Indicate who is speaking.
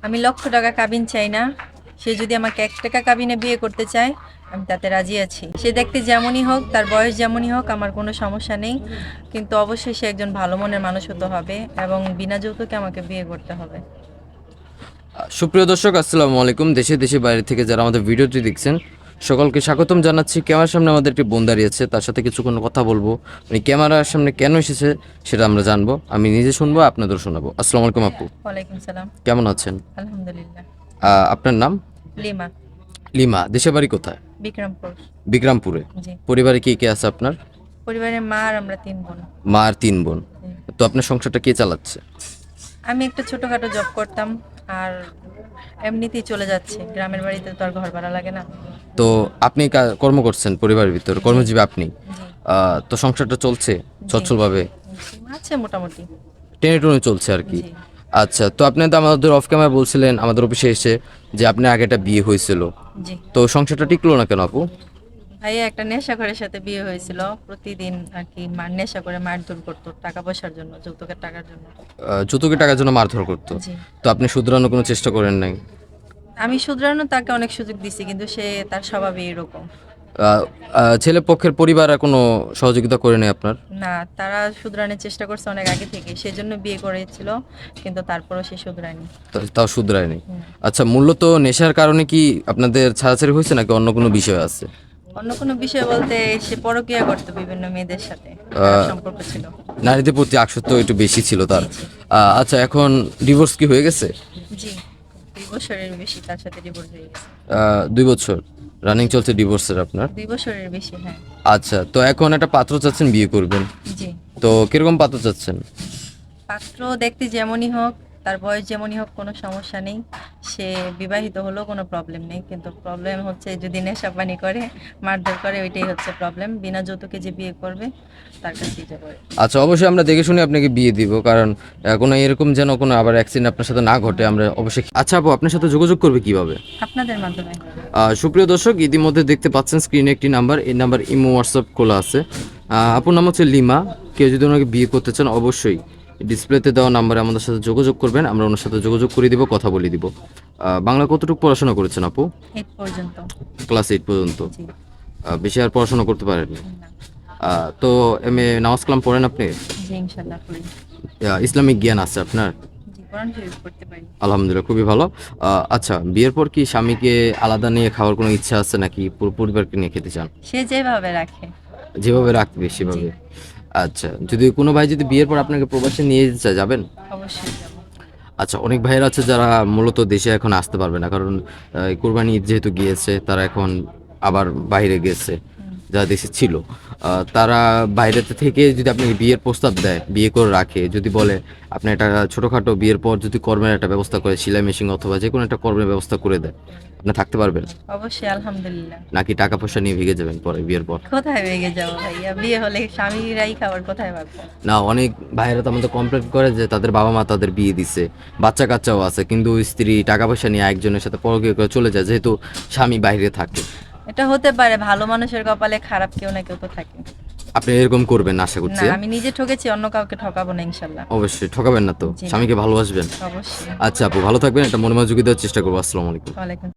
Speaker 1: আমি লক্ষ টাকা কাবিন চাই না। সে যদি আমাকে 1 টাকা কাবিনে বিয়ে করতে চায়, আমি তাতে রাজি আছি। সে দেখতে যেমনই হোক, তার বয়স যেমনই হোক, আমার কোনো সমস্যা নেই। কিন্তু অবশ্যই সে একজন ভালো মনের মানুষ হতে হবে এবং বিনা যৌতুকে আমাকে বিয়ে করতে হবে।
Speaker 2: সুপ্রিয় দর্শক, আসসালামু আলাইকুম। দেশে দেশে বাইরে থেকে যারা আমাদের ভিডিওটি দেখছেন, সকলকে স্বাগতম জানাচ্ছি। ক্যামেরার সামনে আমাদের একটি বোন দাঁড়িয়েছে, তার সাথে কিছুক্ষণ কথা বলবো। উনি ক্যামেরার সামনে কেন এসেছে সেটা আমরা জানবো। আমি নিজে শুনবো, আপনাদের শোনাবো। আসসালামু আলাইকুম আপু,
Speaker 1: ওয়ালাইকুম সালাম।
Speaker 2: কেমন আছেন?
Speaker 1: আলহামদুলিল্লাহ।
Speaker 2: আপনার নাম?
Speaker 1: লিমা।
Speaker 2: লিমা। দেশের বাড়ি কোথায়?
Speaker 1: বিক্রমপুর।
Speaker 2: বিক্রমপুরে।
Speaker 1: জি।
Speaker 2: পরিবারে কে কে আছে আপনার?
Speaker 1: পরিবারে মা আর আমরা 3 বোন।
Speaker 2: মা আর 3 বোন।
Speaker 1: জি।
Speaker 2: তো আপনার সংসারটা কে চালাচ্ছে?
Speaker 1: আমি একটা ছোটখাটো জব করতাম, আর এমনিতেই চলে যাচ্ছে। গ্রামের বাড়িতে তো আর ঘর ভাড়া লাগে না।
Speaker 2: তো আপনি কর্ম করছেন পরিবারের ভিতরে,
Speaker 1: জি।
Speaker 2: কর্মজীবী আপনি।
Speaker 1: জি।
Speaker 2: তো সংসারটা চলছে
Speaker 1: জি।
Speaker 2: সচ্ছলভাবে?
Speaker 1: আছে মোটামুটি।
Speaker 2: টেনে টুনে চলছে আর কি।
Speaker 1: জি।
Speaker 2: আচ্ছা, তো আপনি তো আমাদের অফ ক্যামেরা বলছিলেন আমাদের অফিসে এসে যে আপনার আগে একটা বিয়ে হয়েছিল,
Speaker 1: জি।
Speaker 2: তো সংসারটা টিকলো না কেন আপু?
Speaker 1: ভাইয়া একটা নেশাখোরের সাথে বিয়ে হয়েছিল। প্রতিদিন আর কি নেশা করে মারধর করতো টাকা পয়সার জন্য, যৌতুকের টাকার জন্য।
Speaker 2: যৌতুকের টাকার জন্য মারধর করতো?
Speaker 1: জি।
Speaker 2: তো আপনি শুধরানোর কোনো চেষ্টা করেন নাই?
Speaker 1: আমি শুধরানো তাকে অনেক সুযোগ দিছি, কিন্তু সে তার স্বভাবে এরকম।
Speaker 2: আহ, ছেলে পক্ষের পরিবার আর কোনো সহযোগিতা করে নেই আপনার?
Speaker 1: না, তারা শুধরানোর চেষ্টা করছে অনেক আগে থেকে, সেজন্য বিয়ে করেছিল, কিন্তু তারপরও সে শুধরায়নি।
Speaker 2: তাও শুধরায়নি?
Speaker 1: হুম।
Speaker 2: আচ্ছা, মূলত নেশার কারণে কি আপনাদের ছাড়াছাড়ি হয়েছে নাকি অন্য কোনো বিষয় আছে?
Speaker 1: অন্য কোনো বিষয় বলতে, সে পরকীয়া করতো বিভিন্ন মেয়েদের সাথে, খারাপ সম্পর্ক ছিল।
Speaker 2: নারীদের প্রতি আসক্ত একটু বেশি ছিল তার।
Speaker 1: জি, জি।
Speaker 2: আচ্ছা, এখন ডিভোর্স কি হয়ে গেছে?
Speaker 1: জি। 2 বছরের বেশি তার সাথে ডিভোর্স হয়ে গেছে।
Speaker 2: 2 বছর রানিং চলছে ডিভোর্সের আপনার?
Speaker 1: 2 বছরের বেশি, হ্যাঁ।
Speaker 2: আচ্ছা, তো এখন একটা পাত্র চাচ্ছেন, বিয়ে করবেন।
Speaker 1: জি।
Speaker 2: তো কিরকম পাত্র চাচ্ছেন?
Speaker 1: পাত্র দেখতে যেমনই হোক, তার বয়স যেমনই হোক, কোনো সমস্যা নেই। সে বিবাহিত হলেও কোনো প্রবলেম নেই, কিন্তু প্রবলেম হচ্ছে যদি নেশা পানি করে, মারধর করে, ওইটাই হচ্ছে প্রবলেম। বিনা যৌতুকে যে বিয়ে করবে, তার কাছেই যাবে।
Speaker 2: আচ্ছা, অবশ্যই আমরা দেখে শুনে আপনাকে বিয়ে দিব, কারণ কোনো এরকম যেন কোনো আবার অ্যাক্সিডেন্ট আপনার সাথে না ঘটে আমরা অবশ্যই। আচ্ছা আপু, আপনার সাথে যোগাযোগ করবে কিভাবে?
Speaker 1: আপনাদের মাধ্যমে।
Speaker 2: সুপ্রিয় দর্শক, ইতিমধ্যে দেখতে পাচ্ছেন স্ক্রিনে একটি নাম্বার, এই নাম্বার ইমো হোয়াটসঅ্যাপ খোলা আছে। আপুর নাম হচ্ছে লিমা। কেউ যদি ওনাকে বিয়ে করতে চান, অবশ্যই ডিসপ্লেতে দেওয়া নাম্বারে আমাদের সাথে যোগাযোগ করবেন, আমরা ওনার সাথে যোগাযোগ করে দিব, কথা বলে দিব। বাংলা কতটুকু পড়াশোনা করেছেন আপু?
Speaker 1: 8 পর্যন্ত।
Speaker 2: ক্লাস 8 পর্যন্ত?
Speaker 1: জি।
Speaker 2: বেশি আর পড়াশোনা করতে পারেননি?
Speaker 1: না।
Speaker 2: তো এমএ নামাজ কালাম পড়েন আপনি?
Speaker 1: জি, ইনশাল্লাহ করি।
Speaker 2: ইসলামিক জ্ঞান আছে আপনার?
Speaker 1: জি, কোরআন শরীফ পড়তে পারি।
Speaker 2: আলহামদুলিল্লাহ, খুবই ভালো। আচ্ছা, বিয়ের পর কি স্বামীকে আলাদা নিয়ে খাওয়ার কোনো ইচ্ছা আছে নাকি পুরো পরিবারকে নিয়ে খেতে চান?
Speaker 1: সে যেভাবে রাখে।
Speaker 2: যেভাবে রাখবে সেভাবে? আচ্ছা, যদি কোনো ভাই যদি বিয়ের পর আপনাকে প্রবাসে নিয়ে যেতে চায়, যাবেন?
Speaker 1: অবশ্যই যাব।
Speaker 2: আচ্ছা, অনেক ভাইয়েরা আছে যারা মূলত দেশে এখন আসতে পারবে না, কারণ কোরবানি ঈদ যেহেতু গিয়েছে, তারা এখন আবার বাইরে গেছে।
Speaker 1: হুম।
Speaker 2: যারা দেশে ছিল, তারা বাইরেতে থেকে যদি আপনাকে বিয়ের প্রস্তাব দেয়, বিয়ে করে রাখে, যদি বলে আপনি একটা ছোটোখাটো বিয়ের পর যদি কর্মের একটা ব্যবস্থা করে, সেলাই মেশিন অথবা যে কোনো একটা কর্মের ব্যবস্থা করে দেয়, আপনি থাকতে পারবেন?
Speaker 1: অবশ্যই, আলহামদুলিল্লাহ।
Speaker 2: নাকি টাকা পয়সা নিয়ে ভেগে যাবেন পরে বিয়ের পর?
Speaker 1: কোথায় ভেগে যাবো ভাইয়া? বিয়ে হলে স্বামীরাই খাবার কোথায় পাবো?
Speaker 2: না, অনেক ভাইয়েরা তো আমাদের কমপ্লেন করে যে তাদের বাবা মা তাদের বিয়ে দিছে, বাচ্চা কাচ্চাও আছে, কিন্তু স্ত্রী টাকা পয়সা নিয়ে একজনের সাথে পরকীয়া করে চলে যায়, যেহেতু স্বামী বাইরে থাকে।
Speaker 1: এটা হতে পারে, ভালো মানুষের কপালে খারাপ কেউ না কেউ তো থাকে।
Speaker 2: আপনি এরকম করবেন না আশা
Speaker 1: না,
Speaker 2: করছি?
Speaker 1: আমি নিজে ঠকেছি, অন্য কাউকে ঠকাবো না ইনশাল্লাহ।
Speaker 2: অবশ্যই ঠকাবেন না তো?
Speaker 1: জি না।
Speaker 2: স্বামীকে ভালোবাসবেন?
Speaker 1: অবশ্যই।
Speaker 2: আচ্ছা আপু, ভালো থাকবেন, একটা মনোযোগী দেওয়ার চেষ্টা করবো। আসসালামু আলাইকুম।
Speaker 1: ওয়ালাইকুম